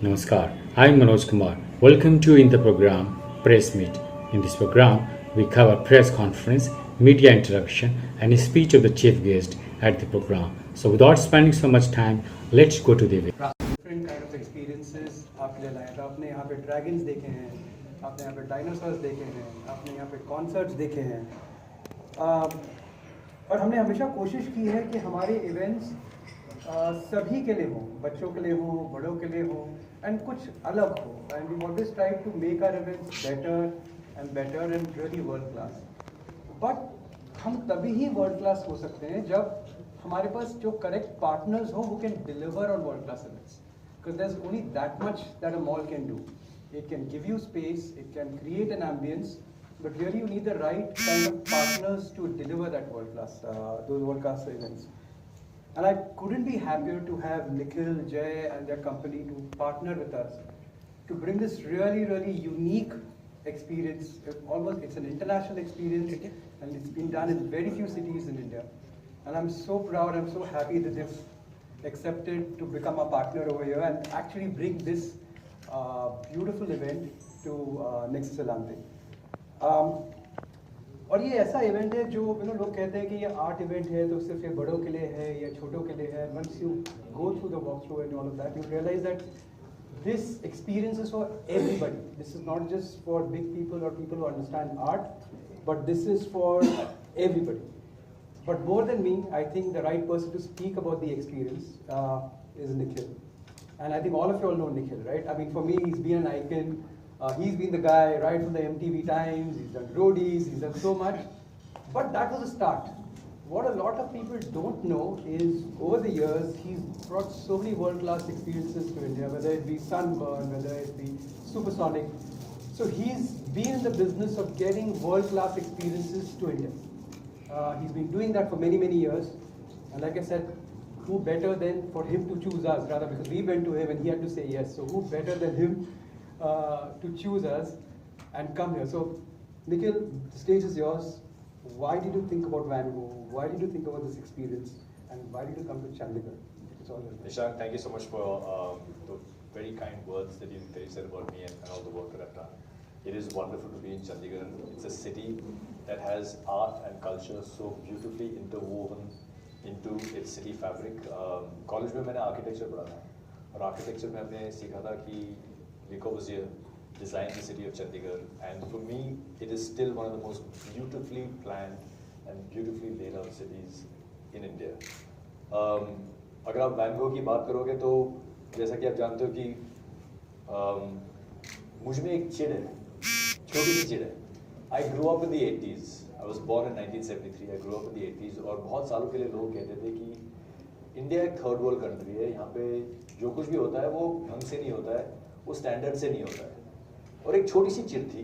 Namaskar, I'm Manoj Kumar. Welcome to in the program Press Meet. In this program, we cover press conference, media interaction, and a speech of the chief guest at the program. So, without spending so much time, let's go to the event. Different kind of experiences आपके लिए लाए तो आपने यहाँ पे dragons देखे हैं, आपने यहाँ पे डायनासोर्स देखे हैं, आपने यहाँ पे कॉन्सर्ट्स देखे हैं। और हमने हमेशा कोशिश की है कि हमारे इवेंट्स सभी के लिए हों, बच्चों के लिए हों, बड़ों के लिए हों, एंड कुछ अलग हो। And we always try to make our events better and really world class. But हम तभी ही वर्ल्ड क्लास हो सकते हैं जब हमारे पास जो करेक्ट पार्टनर्स हो who can deliver on world class events, because there's only that much that a mall can do. It can give you space, it can create an ambience, but really you need the right kind of partners to deliver that those world class events. And I couldn't be happier to have Nikhil, Jay and their company to partner with us to bring this really unique experience. It's an international experience and it's been done in very few cities in India. And I'm so proud, I'm so happy that they've accepted to become a partner over here and actually bring this beautiful event to Nexus Elante. और ये ऐसा event है जो लोग कहते हैं कि ये आर्ट इवेंट है तो सिर्फ ये बड़ों के लिए है या छोटों के लिए है। Once you go through the walkthrough and all of that, you realize that this experience is for everybody. This is not just for big people or people who understand art, but this is for everybody. But more than me, I think the right person to speak about the experience is Nikhil. And I think all of you all know Nikhil, right? I mean, for me, he's been an icon. He's been the guy right from the MTV times. He's done roadies. He's done so much. But that was a start. What a lot of people don't know is over the years, he's brought so many world-class experiences to India, whether it be Sunburn, whether it be Supersonic. So he's been in the business of getting world-class experiences to India. He's been doing that for many years, and like I said, who better than for him to choose us, rather, because we went to him and he had to say yes. So who better than him to choose us and come here? So Nikhil, the stage is yours. Why did you think about Van Gogh? Why did you think about this experience, and why did you come to Chandigarh? It's all yours. Nishank, thank you so much for the very kind words that you said about me and all the work that I've done. It is wonderful to be in Chandigarh. It's a city that has art and culture so beautifully interwoven into its city fabric. College में मैंने architecture पढ़ा था, और architecture में हमने सीखा था कि Le Corbusier designed the city of Chandigarh, and for me, it is still one of the most beautifully planned and beautifully laid out cities in India. अगर आप वैन गो की बात करोगे तो जैसा कि आप जानते हो कि मुझ में एक चिड़ है, छोटी सी चिड़ है। I grew up in the 80s. I was born in 1973. I grew up in the 80s. और बहुत सालों के लिए लोग कहते थे कि इंडिया एक थर्ड वर्ल्ड कंट्री है, यहाँ पे जो कुछ भी होता है वो ढंग से नहीं होता है, वो स्टैंडर्ड से नहीं होता है। और एक छोटी सी चिड़ थी।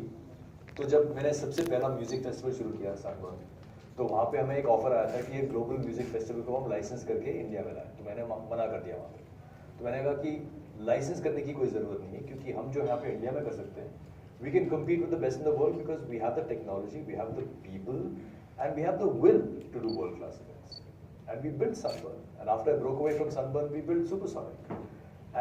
तो जब मैंने सबसे पहला म्यूजिक फेस्टिवल शुरू किया सनबर्न, तो वहाँ पे हमें एक ऑफर आया था कि एक ग्लोबल म्यूजिक फेस्टिवल को हम लाइसेंस करके इंडिया में लाएं। तो मैंने मना कर दिया वहाँ पे। तो मैंने कहा कि लाइसेंस करने की कोई ज़रूरत नहीं है, क्योंकि हम जो यहाँ पे इंडिया में कर सकते हैं, we can compete with the best in the world because we have the technology, we have the people, and we have the will to do world-class events. And we built Sunburn. And after I broke away from Sunburn, we built Supersonic.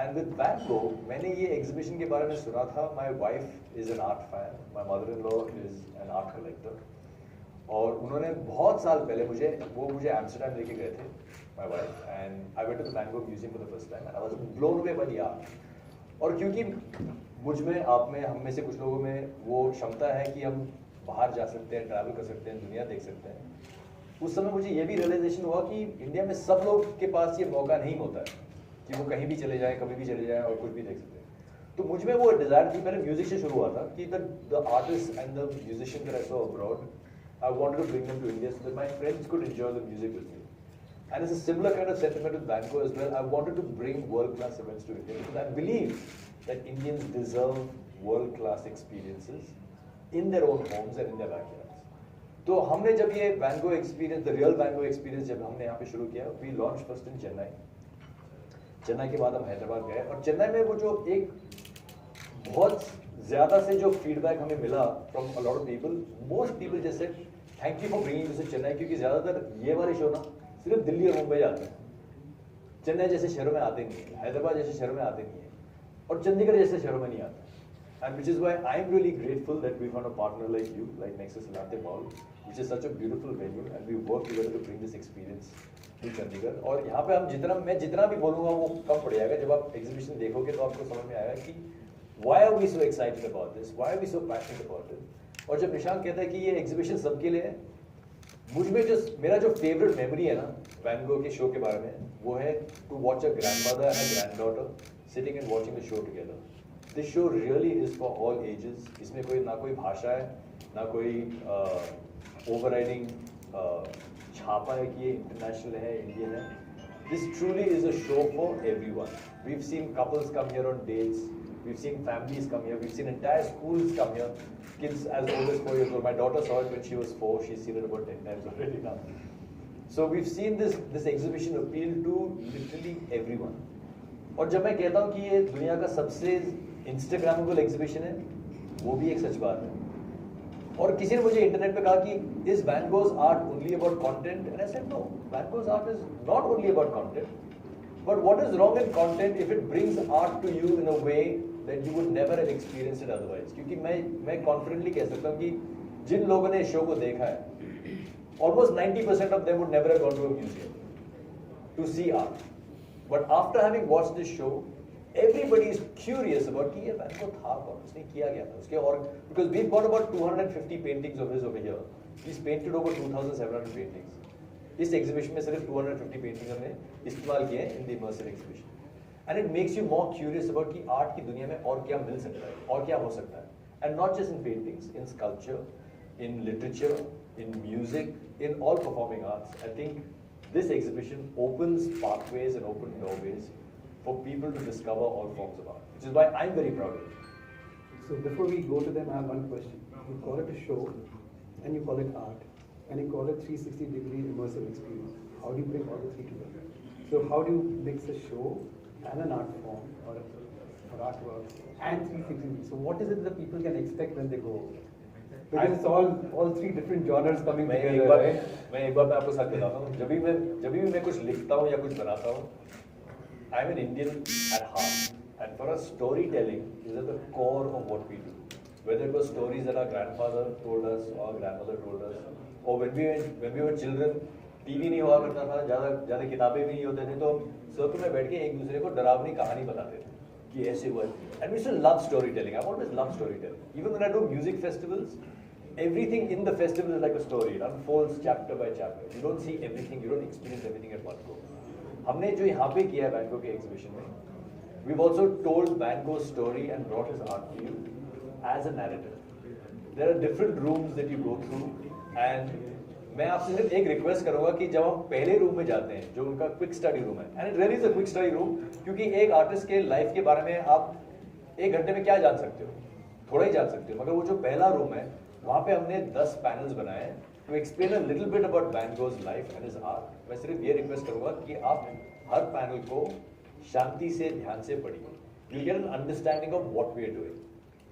And with Van Gogh, मैंने ये exhibition के बारे में सुना था. My wife is an art fan. My mother-in-law is an art collector. और उन्होंने बहुत साल पहले मुझे एम्स्टर्डम लेके गए थे, my wife, and I went to the Van Gogh museum for the first time, and I was blown away by the art. और क्योंकि मुझ में, आप में, हम में से कुछ लोगों में वो क्षमता है कि हम बाहर जा सकते हैं, ट्रैवल कर सकते हैं, दुनिया देख सकते हैं, उस समय मुझे ये भी रियलाइजेशन हुआ कि इंडिया में सब लोग के पास ये मौका नहीं होता है कि वो कहीं भी चले जाएं, कभी भी चले जाएं और कुछ भी देख सकते हैं। तो मुझ में वो डिज़ायर थी, पहले म्यूजिक से शुरू हुआ था कि the artist and the musician that I saw abroad, I wanted to bring them to India so that my friends could enjoy the music with me. And it's a similar kind of sentiment with Van Gogh as well. I wanted to bring world-class events to India because I believe that Indians deserve world-class experiences in their own homes and in their backyards. तो हमने जब ये Van Gogh experience, the real Van Gogh experience जब हमने यहाँ पे शुरू किया, we launched first in Chennai. Chennai के बाद हम हैदराबाद गए, और चेन्नई में वो जो एक बहुत ज़्यादा से जो फीडबैक हमें मिला from a lot of people, most people just said thank you for bringing this to Chennai, क्योंकि ज़्यादातर ये वाले शो ना सिर्फ दिल्ली और मुंबई आते हैं, चेन्नई जैसे शहरों में आते नहीं है, हैदराबाद जैसे शहरों में आते नहीं है। और चंडीगढ़ जैसे शहरों में नहीं आता. And which is why I'm really grateful that we found a partner like you, like Nexus Latte Mall, which is such a beautiful venue, and we work together to bring this experience to Chandigarh. और यहाँ पे मैं जितना भी बोलूँगा वो कम पड़ जाएगा. जब आप एग्जीबिशन देखोगे तो आपको समझ में आएगा कि why are we so excited about this? Why are we so passionate about it? और जब निशांत कहता है कि ये एग्जीबिशन सबके लिए है, मुझ में मेरा जो फेवरेट मेमोरी है ना वैन गो के शो के बारे में, वो है to watch a grandmother and a granddaughter sitting and watching the show together. This show really is for all ages. इसमें कोई ना कोई भाषा है, ना कोई ओवरराइडिंग छापा है कि ये इंटरनेशनल है, इंडियन है. This truly is a show for everyone. We've seen couples come here on dates. We've seen families come here. We've seen entire schools come here. Kids as old as 4 years old. My daughter saw it when she was 4. She's seen it about 10 times already now. So we've seen this exhibition appeal to literally everyone. और जब मैं कहता हूँ कि ये दुनिया का सबसे Instagrammable exhibition है, वो भी एक सच बात है. और किसी ने मुझे इंटरनेट पे कहा कि is Van Gogh's art only about content? And I said no. Van Gogh's art is not only about content. But what is wrong in content if it brings art to you in a way that you would never have experienced it otherwise? क्योंकि मैं confidently कह सकता हूँ कि जिन लोगों ने इस show को देखा है, almost 90% of them would never have gone to a museum to see art. But after having watched this show, everybody is curious about कि ये Van Gogh था कौन, उसने किया क्या था उसके. और because we've got about 250 paintings of his over here. He's painted over 2,700 paintings. इस एग्जीबिशन में सिर्फ 250 पेंटिंग हमने इस्तेमाल किए हैं in the immersive exhibition. And it makes you more curious about कि आर्ट की दुनिया में और क्या मिल सकता है और क्या हो सकता है. And not just in paintings, in sculpture, in literature, in music, in all performing arts. I think this exhibition opens pathways and open doorways for people to discover all forms of art, which is why I'm very proud of it. So before we go to them, I have one question. You call it a show, and you call it art, and you call it 360-degree immersive experience. How do you bring all the three together? So how do you mix a show and an art form or artwork and 360? So what is it that people can expect when they go? Because it's all three different genres coming together, right? मैं एक बार आपको सच बताता हूँ. जब भी मैं कुछ लिखता हूँ या कुछ बनाता हूँ, I'm an Indian at heart, and for us, storytelling is at the core of what we do. Whether it was stories that our grandfather told us or our grandmother told us, or when we were children, TV नहीं हुआ करता था, ज़्यादा किताबें भी नहीं होते थे, तो सर्कल में बैठ के एक दूसरे को डरावनी कहानी बताते थे कि ऐसे हुआ. And we still love storytelling. I've always loved storytelling. Even when I do music festivals, everything in the festival is like a story. It unfolds chapter by chapter. You don't see everything. You don't experience everything at one go. हमने जो यहाँ पे किया है Van Gogh के exhibition में, we've also told Van Gogh's story and brought his art to you as a narrative. There are different rooms that you go through, and मैं आपसे सिर्फ एक रिक्वेस्ट करूंगा कि जब हम पहले रूम में जाते हैं, जो उनका क्विक स्टडी रूम है, and it really is a quick study room, क्योंकि एक आर्टिस्ट के लाइफ के बारे में आप एक घंटे में क्या जान सकते हो, थोड़ा ही जान सकते हो. मगर वो जो पहला रूम है, वहाँ पे हमने 10 पैनल्स बनाए हैं to explain a little bit about Van Gogh's life and his art. मैं सिर्फ ये रिक्वेस्ट करूंगा कि आप हर पैनल को शांति से, ध्यान से पढ़िए. You'll get an understanding of what we are doing,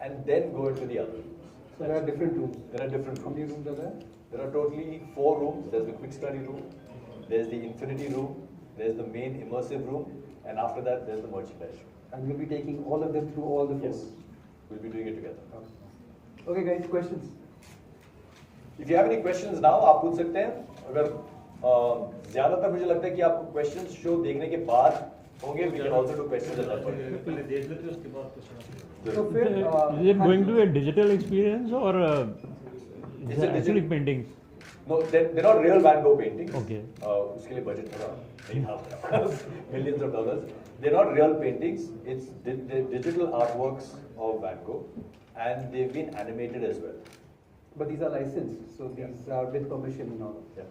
and then go into the other rooms. So there are different rooms. There are different How many rooms. rooms are there? There are totally 4 rooms. There's the quick study room, there's the infinity room, there's the main immersive room, and after that there's the merchandise room. And we'll be taking all of them through all the 4 Yes, rooms. we'll be doing it together. Okay guys, questions? If you have any questions now, आप पूछ सकते हैं. अगर ज़्यादातर मुझे लगता है कि आपको questions show देखने के बाद होंगे. We can also do questions at that point. पहले देख लेते हैं, उसके बाद क्वेश्चन. So फिर Is it going to be a digital experience or It's a actually digital- paintings? No, they're not real Van Gogh paintings. Okay. उसके लिए budget थोड़ा नहीं था, millions of dollars. They're not real paintings. It's the digital artworks of Van Gogh, and they've been animated as well. but these are licensed, so these are with permission and all. Yeah.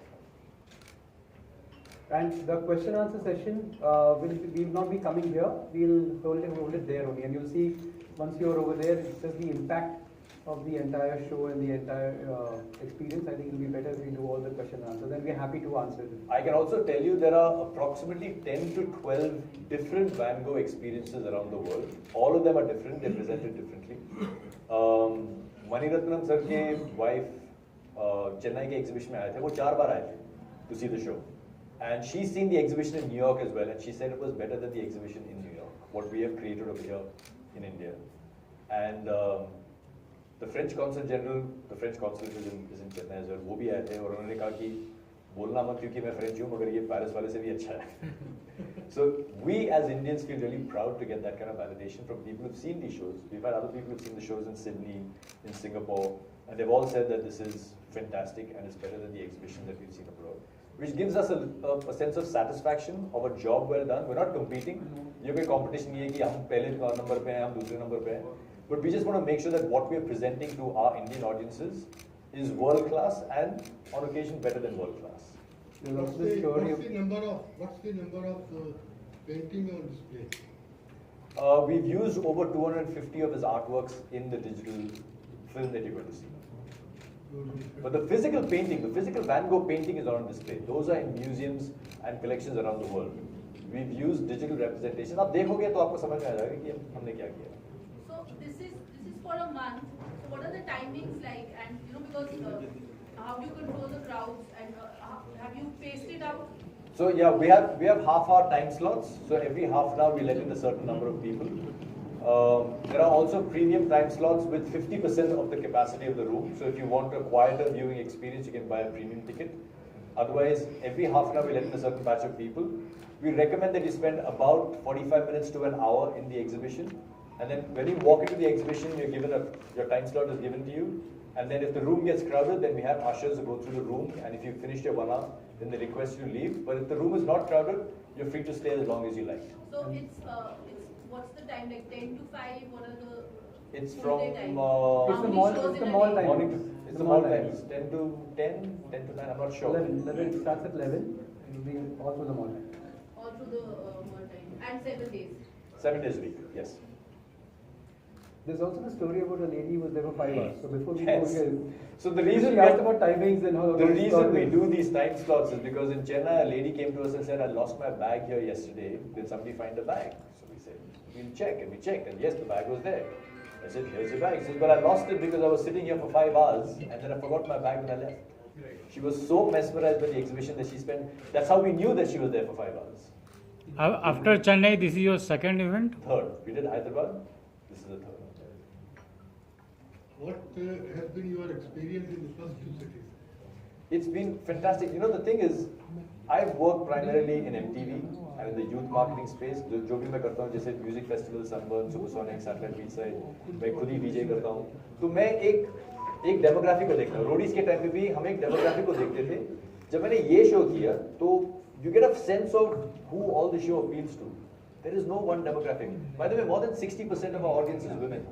And the question answer session will not be coming here. We'll hold it there only, and you'll see once you're over there, it's just the impact of the entire show and the entire experience. I think it'll be better if we do all the question and answer. Then we're happy to answer it. I can also tell you there are approximately 10 to 12 different Van Gogh experiences around the world. All of them are different. They're presented differently. Mani Ratnam sir के wife Chennai के exhibition में आए थे. वो 4 बार आए थे to see the show. And she's seen the exhibition in New York as well, and she said it was better than the exhibition in New York. What we have created over here in India. And the French Consul General, the French Consulate is in Chennai as well. वो भी आए थे और उन्होंने कहा कि बोलना मत क्योंकि मैं फ्रेंच हूँ मगर ये पेरिस वाले से भी अच्छा है. So we as Indians feel really proud to get that kind of validation from people who've seen these shows. We've had other people who've seen the shows in Sydney, in Singapore, and they've all said that this is fantastic and it's better than the exhibition that we've seen abroad. Which gives us a sense of satisfaction of a job well done. We're not competing. ये कोई competition नहीं है कि हम पहले number पे हैं, हम दूसरे नंबर पे हैं. But we just want to make sure that what we're presenting to our Indian audiences is world class and on occasion better than world class. There's also the story of What's the number of painting on display? We've used over 250 of his artworks in the digital film that you're going to see. But the physical painting, the physical Van Gogh painting is on display. Those are in museums and collections around the world. We've used digital representation. आप देखोगे तो आपको समझ में आ जाएगा कि हमने क्या किया. So this is for a month. So what are the timings like? And you know, because how do you control the crowds? And have you paced it out? So yeah, we have half-hour time slots. So every half an hour we let in a certain number of people. There are also premium time slots with 50% of the capacity of the room. So if you want a quieter viewing experience, you can buy a premium ticket. Otherwise, every half an hour we let in a certain batch of people. We recommend that you spend about 45 minutes to an hour in the exhibition. And then when you walk into the exhibition, you're given your time slot is given to you. And then if the room gets crowded, then we have ushers who go through the room. And if you finished your 1 hour, then they request you to leave. But if the room is not crowded, you're free to stay as long as you like. So it's what's the time, like 10 to 5? What are the It's full from day time? How it's the many mall, shows it's the in a mall day? time. morning to, it's the mall times 10 to 9. I'm not sure. 11, it starts at 11. It will be all through the mall time. All through the mall time. And 7 days. 7 days a week. Yes. There's also the story about a lady who was there for 5 hours. So before we Yes. go here, So the reason we we asked about timings and how The reason we do these time slots is because in Chennai, a lady came to us and said, I lost my bag here yesterday. Did somebody find the bag? So we said, we'll check. And we checked. And yes, the bag was there. I said, here's your bag. She said, but I lost it because I was sitting here for 5 hours and then I forgot my bag when I left. She was so mesmerized by the exhibition that she spent, that's how we knew that she was there for 5 hours. After Chennai, this is your second event? Third. We did Hyderabad. This is the third. What has been your experience in the first two cities? It's been fantastic. You know, the thing is, I've worked primarily in MTV and in the youth marketing space. जो भी मैं करता हूँ जैसे music festival, sunburn, supersonic, satellite beach side, मैं खुद ही DJ करता हूँ. तो मैं एक डेमोग्राफी को देखता हूँ. रोडीज के टाइम पे भी हम एक डेमोग्राफी को देखते थे. जब मैंने ये शो किया, तो you get a sense of who all the show appeals to. There is no one demographic. By the way, more than 60% of our audience is women.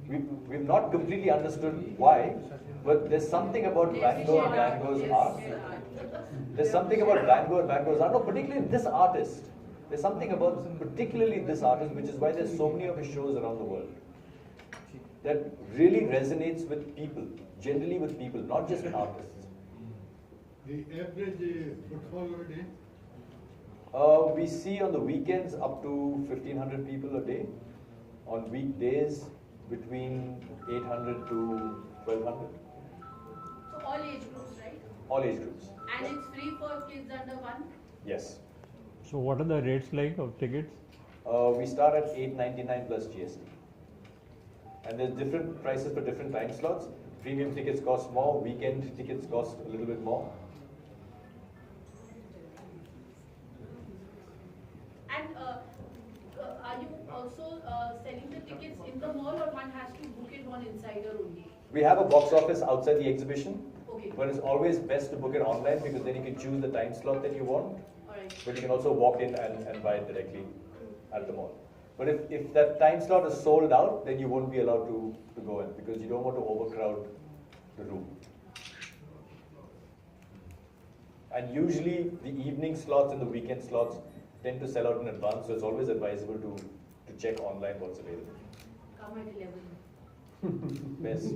We've not completely understood why, but there's something about Van Gogh and Van Gogh's art. There's something about Van Gogh and Van Gogh's art, no, particularly this artist. There's something about particularly this artist, which is why there's so many of his shows around the world that really resonates with people, generally with people, not just with artists. The average footfall a day? We see on the weekends up to 1,500 people a day. On weekdays, between 800 to 1,200. So all age groups, right? All age groups. And it's free for kids under 1? Yes. So what are the rates like of tickets? We start at $8.99 plus GST. And there's different prices for different time slots. Premium tickets cost more, weekend tickets cost a little bit more. And are you also selling the tickets in the mall, or one has to book it on Insider only? We have a box office outside the exhibition, Okay. but it's always best to book it online because then you can choose the time slot that you want. Alright. But you can also walk in and buy it directly at the mall. But if that time slot is sold out, then you won't be allowed to go in because you don't want to overcrowd the room. And usually the evening slots and the weekend slots tend to sell out in advance, so it's always advisable to check online what's available. Come at 11. Best.